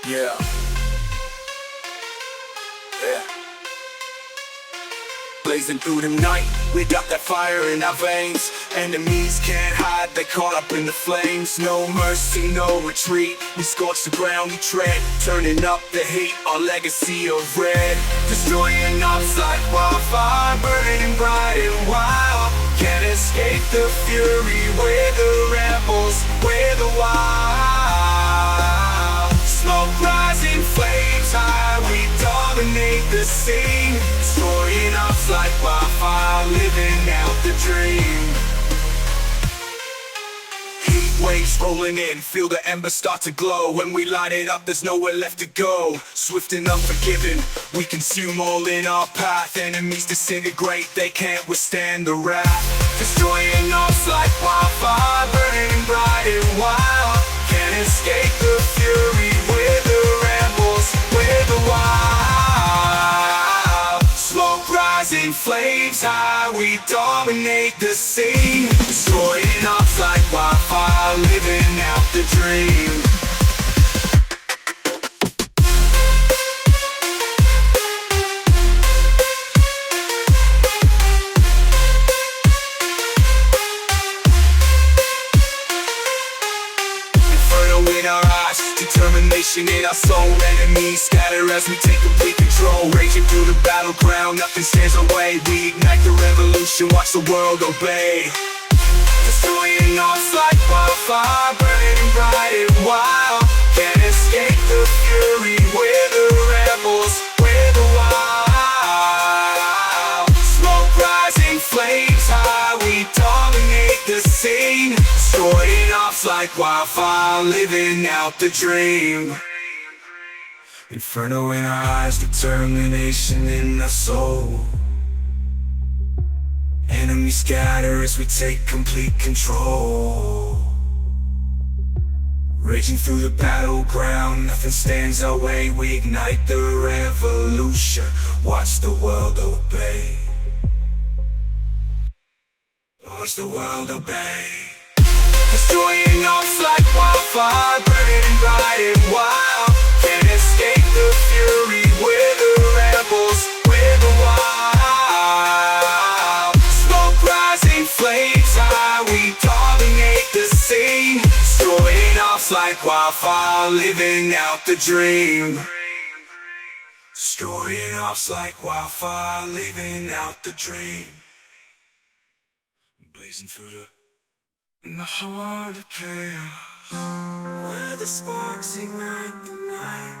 Yeah, yeah. Blazing through the night, we got that fire in our veins. Enemies can't hide, they caught up in the flames. No mercy, no retreat, we scorch the ground we tread. Turning up the heat, our legacy of red. Destroying us like wildfire, burning bright and wild. Can't escape the fury, we're the rebels, we're the wild. Smoke rising, flames high, we dominate the scene. Destroying us like wildfire, living out the dream. Heat waves rolling in, feel the embers start to glow. When we light it up, there's nowhere left to go. Swift and unforgiving, we consume all in our path. Enemies disintegrate, they can't withstand the wrath. Destroying us like wildfire, burning bright and wild. Can't escape the fury, we're the rebels, we're the wild. Smoke rising, flames high, we dominate the scene. Destroying us like wildfire, living out the dream. In our eyes, determination in our soul. Enemies scatter as we take complete control. Raging through the battleground, nothing stands our way. We ignite the revolution, watch the world obey. Destroying us like wildfire, burning bright and wild. Can't escape the fury, we're the rebels, we're the wild. Smoke rising, flames high, we dominate the scene. Destroying us like wildfire, living out the dream. Inferno in our eyes, determination in our soul. Enemies scatter as we take complete control. Raging through the battleground, nothing stands our way. We ignite the revolution, watch the world obey. Watch the world obey. Destroying us like wildfire, burning bright and wild. Can't escape the fury, we're the rebels, we're the wild. Smoke rising, flames high, we dominate the scene. Destroying us like wildfire, living out the dream. Destroying us like wildfire, living out the dream. Blazing through in the heart of chaos, where the sparks ignite the night,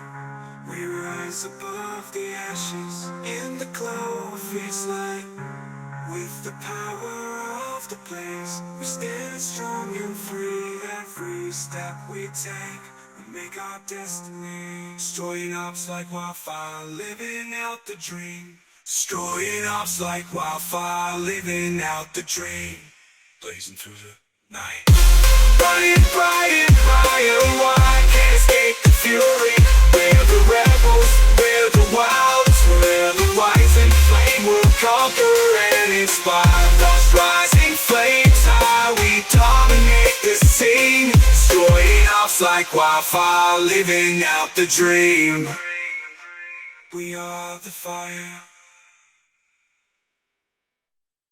we rise above the ashes. In the glow of its light, with the power of the blaze, we stand strong and free. Every step we take, we make our destiny. Destroying us like wildfire, living out the dream. Destroying us like wildfire, living out the dream. Blazing through the night, burning bright and wide. Can't escape the fury, we're the rebels, we're the wilds, we're the rising flame. We'll conquer and inspire. Those rising flames high, we dominate the scene. Destroying us like wildfire, living out the dream. We are the fire.